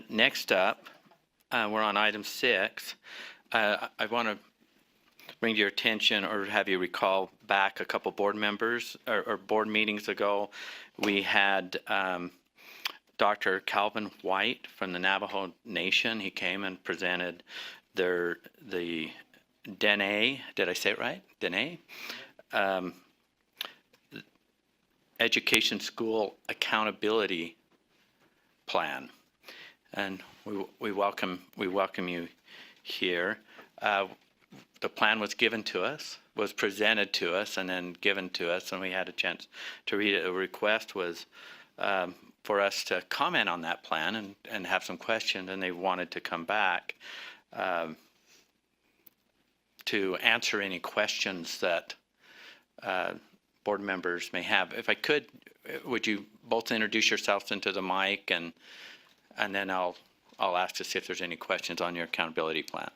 Next up, we're on item 6. I want to bring to your attention or have you recall back a couple board members or board meetings ago. We had Dr. Kalvin White from the Navajo Nation. He came and presented the Dine, did I say it right? Dine? Education School Accountability Plan. And we welcome you here. The plan was given to us, was presented to us, and then given to us, and we had a chance to read it. A request was for us to comment on that plan and have some questions, and they wanted to come back to answer any questions that board members may have. If I could, would you both introduce yourselves into the mic, and then I'll ask to see if there's any questions on your accountability plan.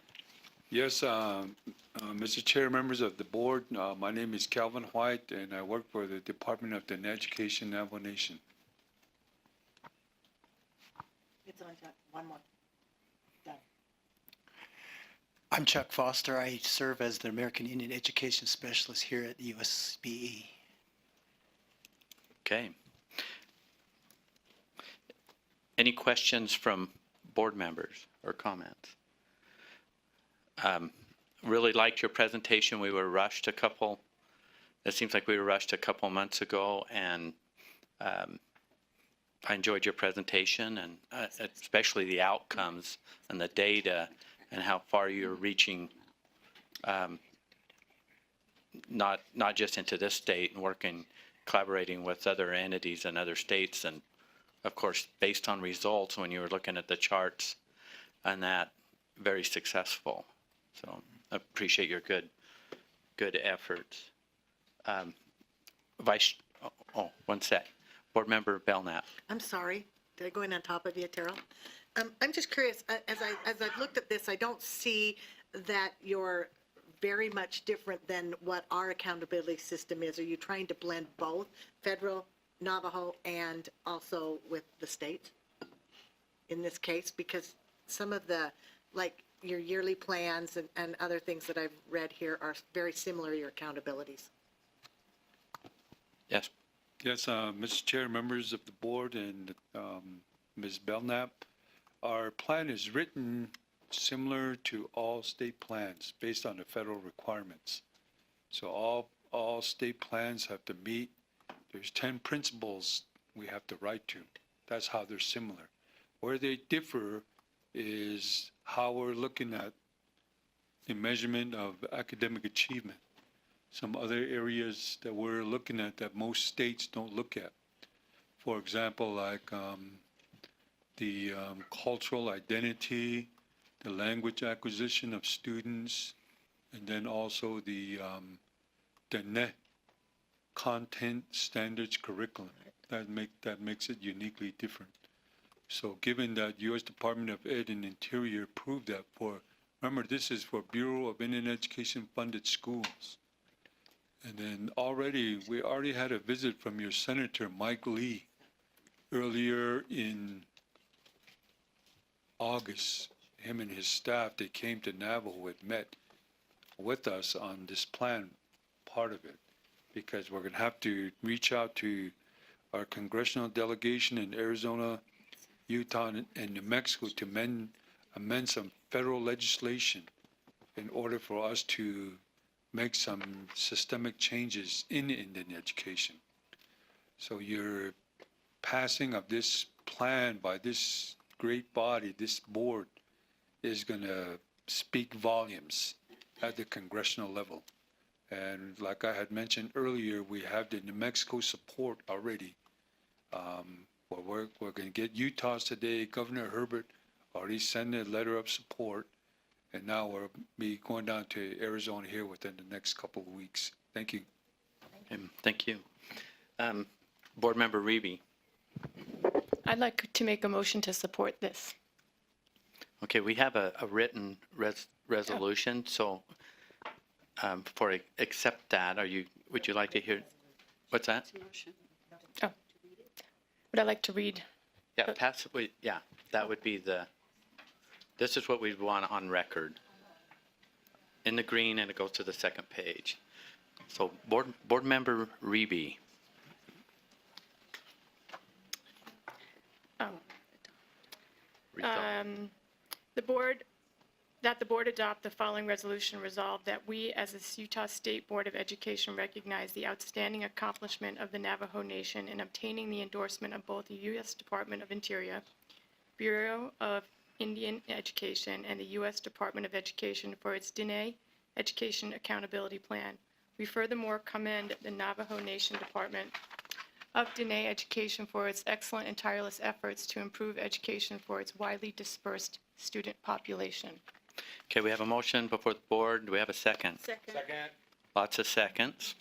Yes, Mr. Chair, members of the board, my name is Kalvin White, and I work for the Department of Dine Education, Navajo Nation. It's on one more. Done. I'm Chuck Foster. I serve as the American Indian Education Specialist here at USBE. Okay. Any questions from board members or comments? Really liked your presentation. We were rushed a couple, it seems like we were rushed a couple months ago, and I enjoyed your presentation, and especially the outcomes and the data and how far you're reaching, not just into this state and working, collaborating with other entities and other states, and of course based on results when you were looking at the charts, and that very successful. So I appreciate your good efforts. One sec. Board Member Belknap. I'm sorry. Did I go in on top of you, Terrell? I'm just curious. As I've looked at this, I don't see that you're very much different than what our accountability system is. Are you trying to blend both federal, Navajo, and also with the state in this case? Because some of the, like your yearly plans and other things that I've read here are very similar to your accountabilities. Yes. Yes, Mr. Chair, members of the board, and Ms. Belknap, our plan is written similar to all state plans based on the federal requirements. So all state plans have to meet. There's 10 principles we have to write to. That's how they're similar. Where they differ is how we're looking at the measurement of academic achievement. Some other areas that we're looking at that most states don't look at. For example, like the cultural identity, the language acquisition of students, and then also the net content standards curriculum. That makes it uniquely different. So given that U.S. Department of Ed and Interior approved that remember, this is for Bureau of Indian Education funded schools. And then we already had a visit from your Senator Mike Lee earlier in August. Him and his staff, they came to Navajo and met with us on this plan, part of it, because we're going to have to reach out to our congressional delegation in Arizona, Utah, and New Mexico to amend some federal legislation in order for us to make some systemic changes in Indian education. So your passing of this plan by this great body, this board, is going to speak volumes at the congressional level. And like I had mentioned earlier, we have the New Mexico support already. We're going to get Utah's today. Governor Herbert already sent a letter of support. And now we'll be going down to Arizona here within the next couple of weeks. Thank you. Thank you. Board Member Reeby. I'd like to make a motion to support this. Okay, we have a written resolution, so for accept that, would you like to hear? What's that? Oh. Would I like to read? Yeah, possibly, yeah, that would be this is what we'd want on record. In the green, and it goes to the second page. So Board Member Reby. Oh. Read the- The board adopt the following resolution: resolved that we, as the Utah State Board of Education, recognize the outstanding accomplishment of the Navajo Nation in obtaining the endorsement of both the U.S. Department of Interior, Bureau of Indian Education, and the U.S. Department of Education for its Dine Education Accountability Plan. We furthermore commend the Navajo Nation Department of Dine Education for its excellent and tireless efforts to improve education for its widely dispersed student population. Okay, we have a motion before the board. Do we have a second? Second. Lots of seconds.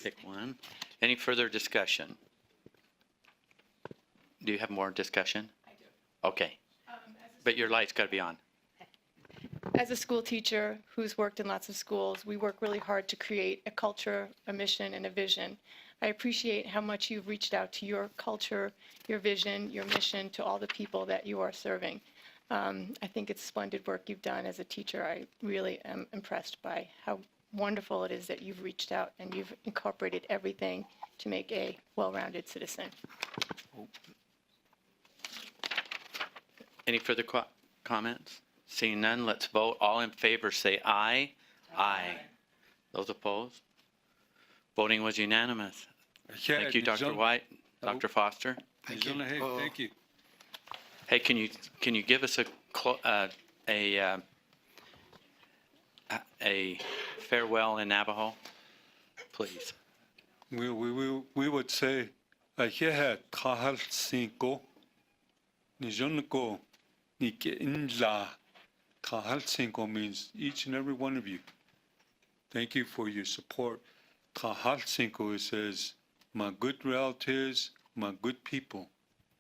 Pick one. Any further discussion? Do you have more discussion? I do. Okay. But your light's got to be on. As a school teacher who's worked in lots of schools, we work really hard to create a culture, a mission, and a vision. I appreciate how much you've reached out to your culture, your vision, your mission, to all the people that you are serving. I think it's splendid work you've done as a teacher. I really am impressed by how wonderful it is that you've reached out and you've incorporated everything to make a well-rounded citizen. Any further comments? Seeing none, let's vote. All in favor say aye. Aye. Those opposed? Voting was unanimous. Thank you, Dr. White. Dr. Foster? Thank you. Thank you. Hey, can you give us a farewell in Navajo, please? We would say, Aheha Tahal Cinco, Nijonko, Nike Inla. Tahal Cinco means each and every one of you. Thank you for your support. Tahal Cinco says, my good relatives, my good people,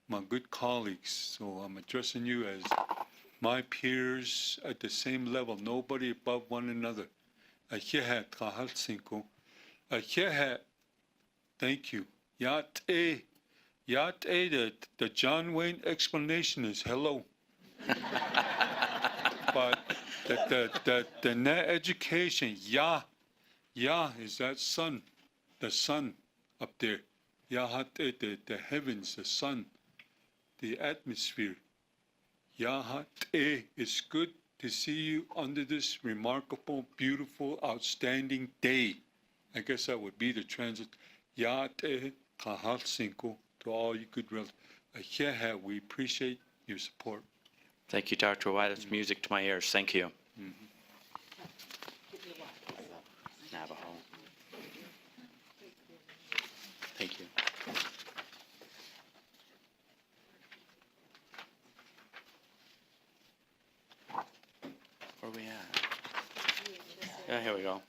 my good colleagues. So I'm addressing you as my peers at the same level, nobody above one another. Aheha Tahal Cinco. Aheha, thank you. Yate, the John Wayne explanation is hello. But the net education, Yah is that sun, the sun up there. Yahate, the heavens, the sun, the atmosphere. Yahate, it's good to see you under this remarkable, beautiful, outstanding day. I guess that would be the transit. Yahate, Tahal Cinco, to all you good relatives. We appreciate your support. Thank you, Dr. White. It's music to my ears. Thank you. Navajo. Thank you. Where are we at? Yeah, here we go.